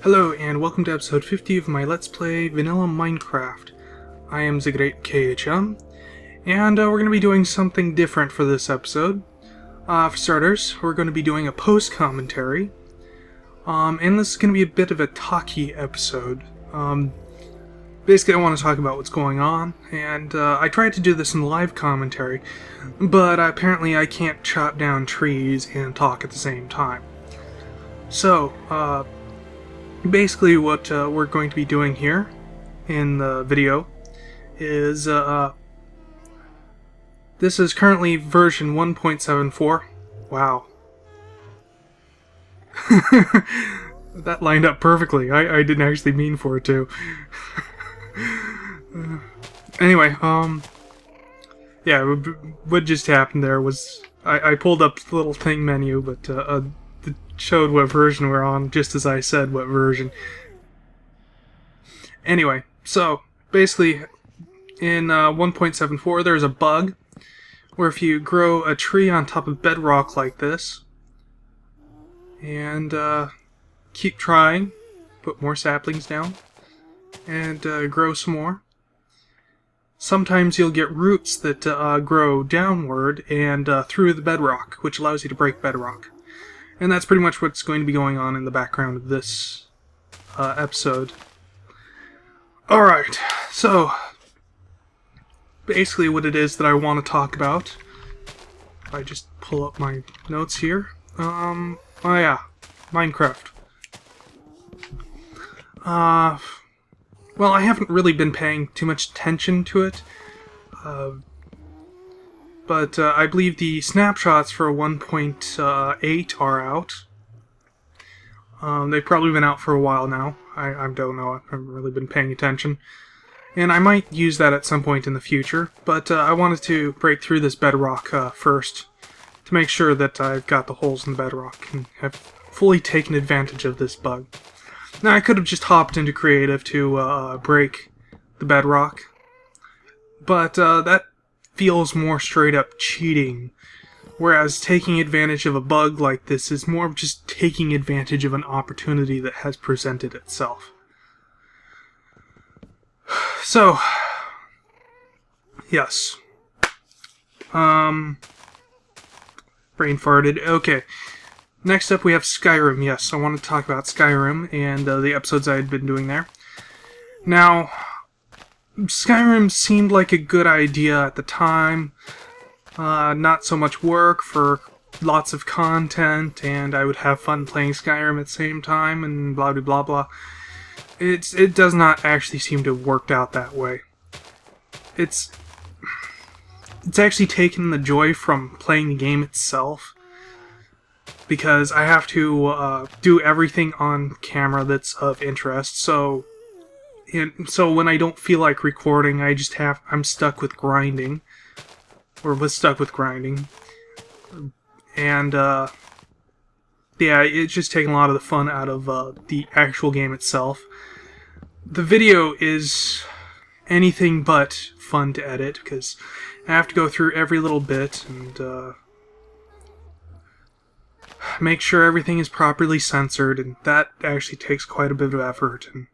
Hello and welcome to episode 50 of my Let's Play Vanilla Minecraft. I am the Great KHM, and we're going to be doing something different for this episode. For starters, we're going to be doing a post-commentary, and this is going to be a bit of a talky episode. Basically, I want to talk about what's going on, and I tried to do this in live commentary, but apparently I can't chop down trees and talk at the same time. So, basically what we're going to be doing here in the video is, this is currently version 1.74. Wow. That lined up perfectly. I didn't actually mean for it to. Anyway, yeah, what just happened there was I pulled up the little thing menu, but it showed what version we're on, just as I said what version. Anyway, so basically in 1.74 there's a bug where if you grow a tree on top of bedrock like this and keep trying, put more saplings down and grow some more, sometimes you'll get roots that grow downward and through the bedrock, which allows you to break bedrock. And that's pretty much what's going to be going on in the background of this episode. Alright, so basically what it is that I want to talk about, if I just pull up my notes here, oh yeah, Minecraft. Well, I haven't really been paying too much attention to it, but I believe the snapshots for 1.8 are out. They've probably been out for a while now. I don't know. I haven't really been paying attention. And I might use that at some point in the future, but I wanted to break through this bedrock first to make sure that I've got the holes in the bedrock and have fully taken advantage of this bug. Now, I could have just hopped into creative to break the bedrock, but that feels more straight up cheating, whereas taking advantage of a bug like this is more of just taking advantage of an opportunity that has presented itself. So, yes. Brain farted. Okay. Next up we have Skyrim. Yes, I want to talk about Skyrim and the episodes I had been doing there. Now, Skyrim seemed like a good idea at the time. Not so much work for lots of content, and I would have fun playing Skyrim at the same time, and blah blah blah blah. It does not actually seem to have worked out that way. It's actually taken the joy from playing the game itself, because I have to do everything on camera that's of interest. So when I don't feel like recording, I'm stuck with grinding, or was stuck with grinding, and yeah, it's just taken a lot of the fun out of the actual game itself. The video is anything but fun to edit, because I have to go through every little bit and make sure everything is properly censored, and that actually takes quite a bit of effort, and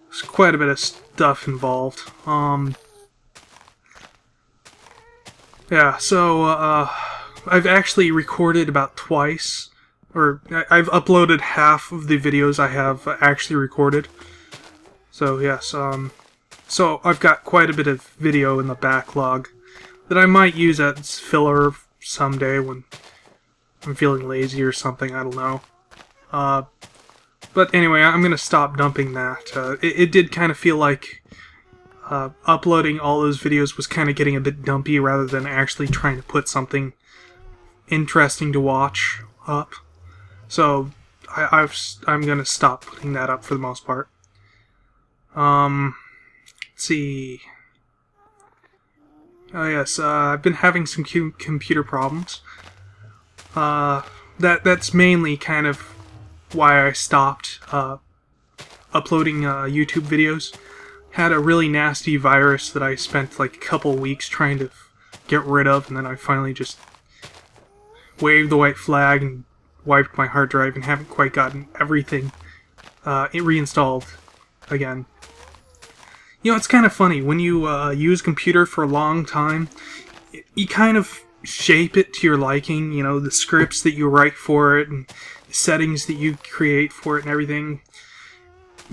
there's quite a bit of stuff involved. Yeah, so I've actually recorded about twice, or I've uploaded half of the videos I have actually recorded. So yes, so I've got quite a bit of video in the backlog that I might use as filler someday when I'm feeling lazy or something, I don't know. But anyway, I'm going to stop dumping that. It did kind of feel like uploading all those videos was kind of getting a bit dumpy rather than actually trying to put something interesting to watch up. So I'm going to stop putting that up for the most part. Let's see. Oh yes, I've been having some computer problems. That's mainly kind of why I stopped uploading YouTube videos. Had a really nasty virus that I spent like a couple weeks trying to get rid of, and then I finally just waved the white flag and wiped my hard drive and haven't quite gotten everything it reinstalled again. You know, it's kind of funny. When you use a computer for a long time, you kind of shape it to your liking. You know, the scripts that you write for it and the settings that you create for it and everything.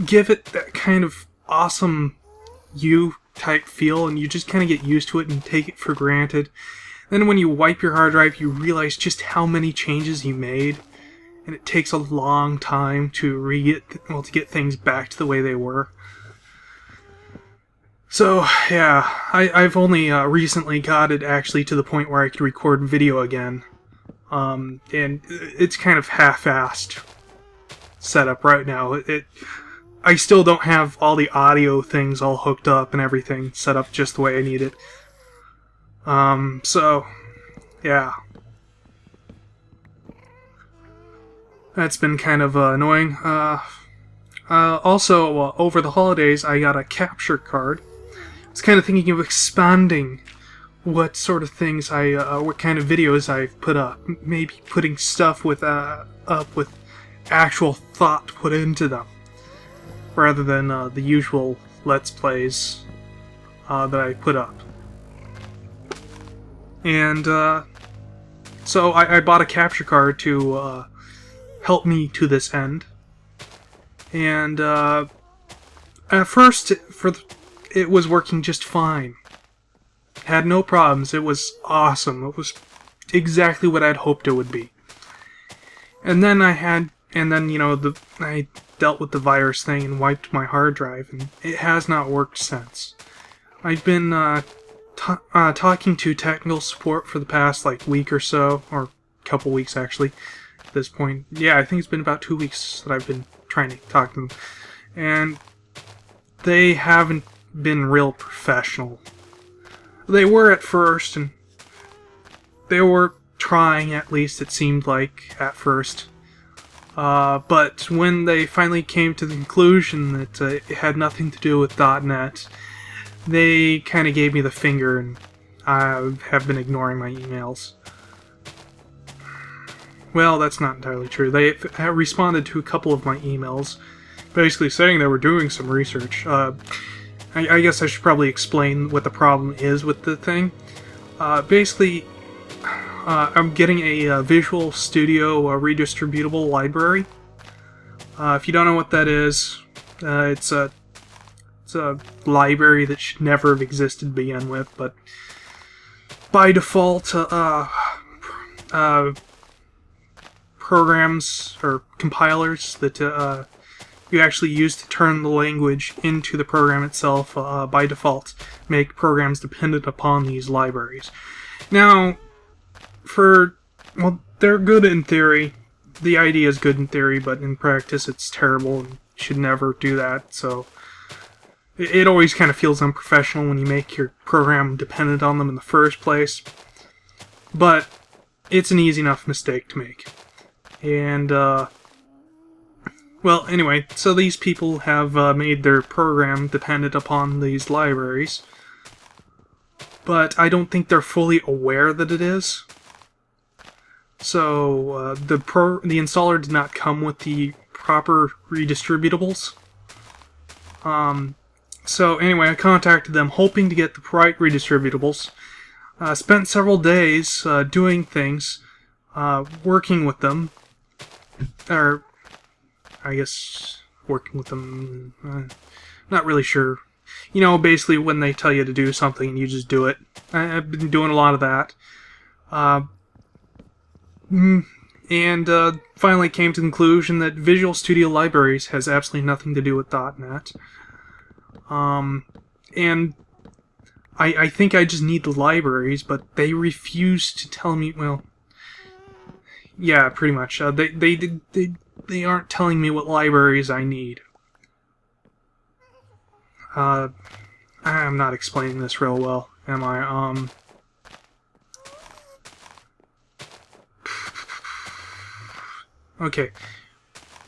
Give it that kind of awesome you-type feel, and you just kind of get used to it and take it for granted. Then when you wipe your hard drive, you realize just how many changes you made. And it takes a long time to get things back to the way they were. So, yeah, I've only recently got it actually to the point where I could record video again. And it's kind of half-assed setup right now. I still don't have all the audio things all hooked up and everything set up just the way I need it. So, yeah. That's been kind of annoying. Also, over the holidays, I got a capture card. I was kind of thinking of expanding what sort of things what kind of videos I've put up. Maybe putting stuff up with actual thought put into them, rather than the usual Let's Plays that I put up. And so I bought a capture card to help me to this end. And at first, it was working just fine. Had no problems. It was awesome. It was exactly what I'd hoped it would be. And then I dealt with the virus thing and wiped my hard drive, and it has not worked since. I've been talking to technical support for the past week or so, or a couple weeks actually. At this point, yeah, I think it's been about 2 weeks that I've been trying to talk to them, and they haven't been real professional. They were at first, and they were trying, at least it seemed like at first. But when they finally came to the conclusion that it had nothing to do with .NET, they kind of gave me the finger, and I have been ignoring my emails. Well, that's not entirely true. They have responded to a couple of my emails, basically saying they were doing some research. I guess I should probably explain what the problem is with the thing. Basically, I'm getting a Visual Studio redistributable library. If you don't know what that is, it's a library that should never have existed to begin with, but by default, programs or compilers that you actually use to turn the language into the program itself by default make programs dependent upon these libraries. Now, they're good in theory. The idea is good in theory, but in practice it's terrible and should never do that. So it always kind of feels unprofessional when you make your program dependent on them in the first place. But it's an easy enough mistake to make. And, well, anyway, so these people have made their program dependent upon these libraries. But I don't think they're fully aware that it is. So, the installer did not come with the proper redistributables. So, anyway, I contacted them hoping to get the right redistributables. Spent several days doing things, working with them. Or, I guess, working with them, not really sure. You know, basically when they tell you to do something, you just do it. I've been doing a lot of that. And finally came to the conclusion that Visual Studio Libraries has absolutely nothing to do with .NET. And I think I just need the libraries, but they refuse to tell me, well, yeah, pretty much. They aren't telling me what libraries I need. I'm not explaining this real well, am I? Okay.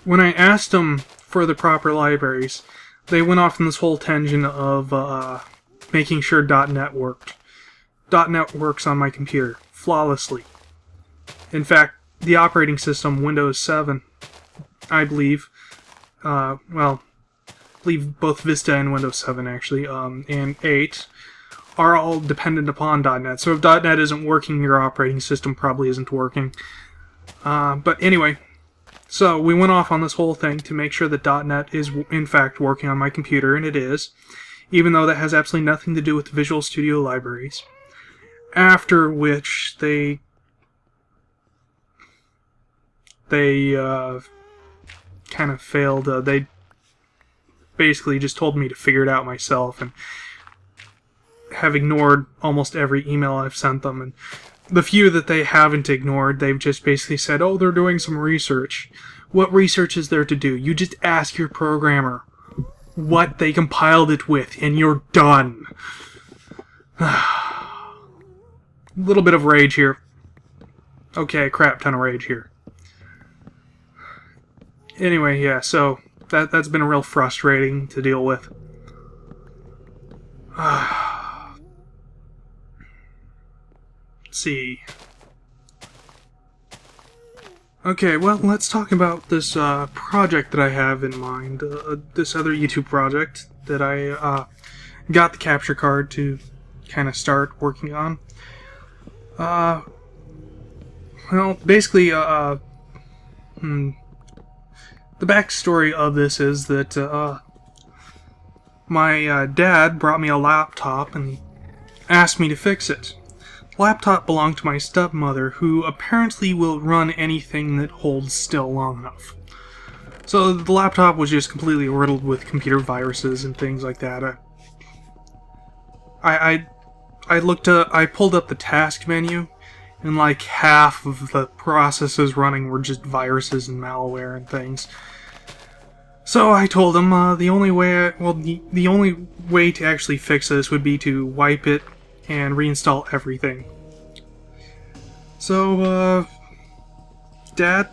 When I asked them for the proper libraries, they went off on this whole tangent of making sure .NET worked. .NET works on my computer flawlessly. In fact, the operating system, Windows 7, I believe, well, I believe both Vista and Windows 7 actually, and 8 are all dependent upon .NET. So if .NET isn't working, your operating system probably isn't working. But anyway, so we went off on this whole thing to make sure that .NET is in fact working on my computer, and it is, even though that has absolutely nothing to do with the Visual Studio libraries. After which they kind of failed. They basically just told me to figure it out myself, and have ignored almost every email I've sent them. And the few that they haven't ignored, they've just basically said, oh, they're doing some research. What research is there to do? You just ask your programmer what they compiled it with, and you're done. A little bit of rage here. Okay, crap ton of rage here. Anyway, yeah, so that's been real frustrating to deal with. Let's see. Okay, well, let's talk about this project that I have in mind. This other YouTube project that I got the capture card to kind of start working on. Well, basically, the backstory of this is that my dad brought me a laptop and asked me to fix it. The laptop belonged to my stepmother, who apparently will run anything that holds still long enough. So the laptop was just completely riddled with computer viruses and things like that. I pulled up the task menu, and like half of the processes running were just viruses and malware and things. So I told him the only way to actually fix this would be to wipe it and reinstall everything. So Dad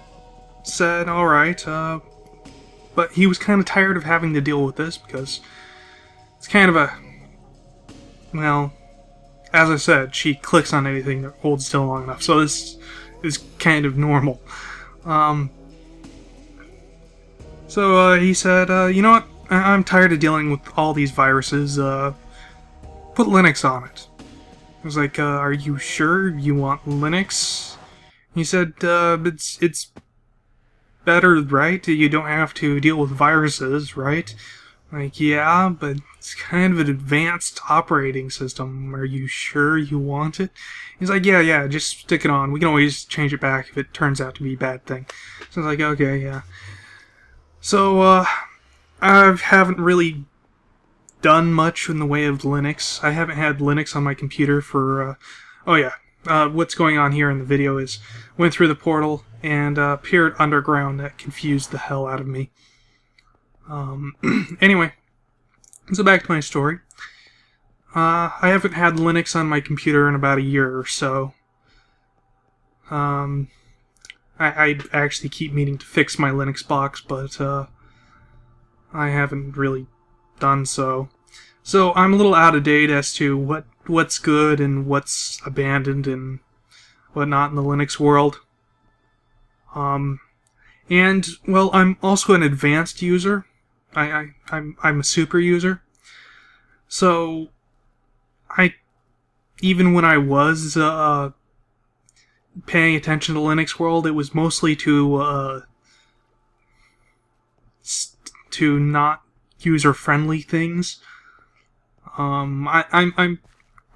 said, alright, but he was kind of tired of having to deal with this because it's kind of a, well, as I said, she clicks on anything that holds still long enough, so this is kind of normal. So he said, you know what, I'm tired of dealing with all these viruses, put Linux on it. I was like, are you sure you want Linux? He said, it's better, right? You don't have to deal with viruses, right? Like, yeah, but it's kind of an advanced operating system. Are you sure you want it? He's like, yeah, just stick it on. We can always change it back if it turns out to be a bad thing. So I was like, okay, yeah. So, I haven't really done much in the way of Linux. I haven't had Linux on my computer for, what's going on here in the video is went through the portal and appeared underground. That confused the hell out of me. Anyway, so back to my story. I haven't had Linux on my computer in about a year or so. I actually keep meaning to fix my Linux box, but I haven't really done so. So I'm a little out of date as to what's good and what's abandoned and whatnot in the Linux world. And well, I'm also an advanced user. I'm a super user. So even when I was paying attention to Linux world, it was mostly to not user-friendly things. I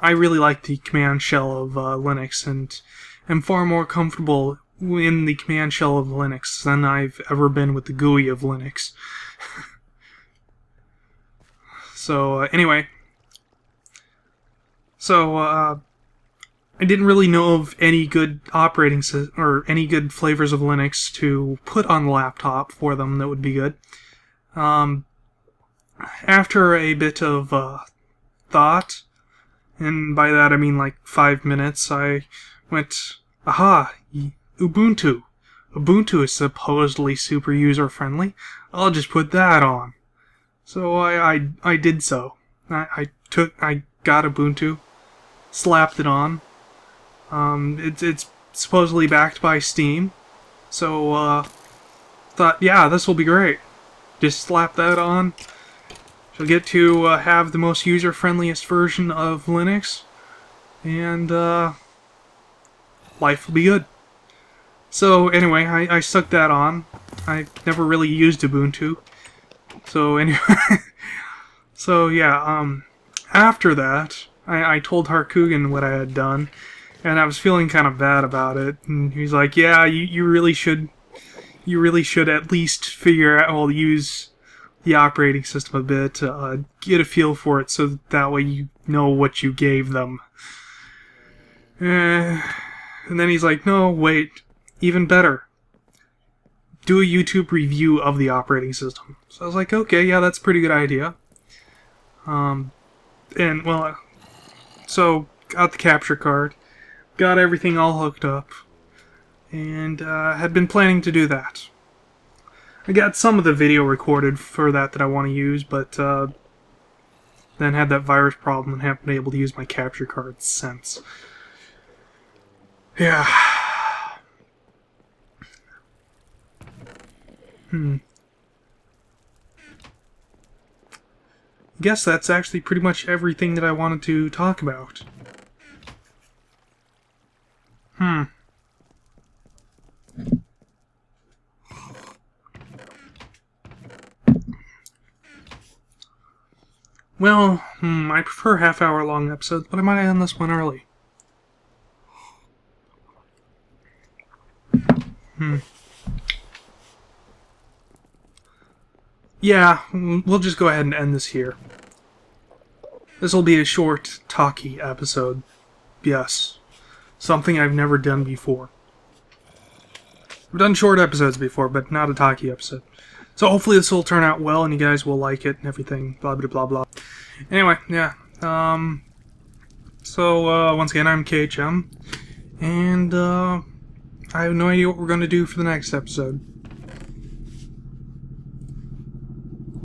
really like the command shell of Linux, and am far more comfortable in the command shell of Linux than I've ever been with the GUI of Linux. So anyway, I didn't really know of any good operating or any good flavors of Linux to put on the laptop for them that would be good. After a bit of thought, and by that I mean like 5 minutes, I went, aha, Ubuntu. Ubuntu is supposedly super user-friendly. I'll just put that on. So I did so. I got Ubuntu, slapped it on. It's supposedly backed by Steam, so thought, yeah, this will be great. Just slap that on. She'll get to have the most user-friendliest version of Linux, and life will be good. So anyway, I stuck that on. I never really used Ubuntu. So anyway, so yeah, after that, I told Harkugan what I had done, and I was feeling kind of bad about it. And he's like, "Yeah, you really should at least figure out, well, use the operating system a bit, get a feel for it, so that way you know what you gave them." And then he's like, "No, wait, even better. Do a YouTube review of the operating system." So I was like, okay, yeah, that's a pretty good idea. And, well, so got the capture card, got everything all hooked up, and had been planning to do that. I got some of the video recorded for that I want to use, but then had that virus problem and haven't been able to use my capture card since. Yeah. Guess that's actually pretty much everything that I wanted to talk about. Well, I prefer half-hour long episodes, but I might end this one early. Yeah, we'll just go ahead and end this here. This will be a short, talky episode. Yes. Something I've never done before. I've done short episodes before, but not a talky episode. So hopefully this will turn out well and you guys will like it and everything. Blah, blah, blah, blah. Anyway, yeah. So, once again, I'm KHM. And, I have no idea what we're going to do for the next episode.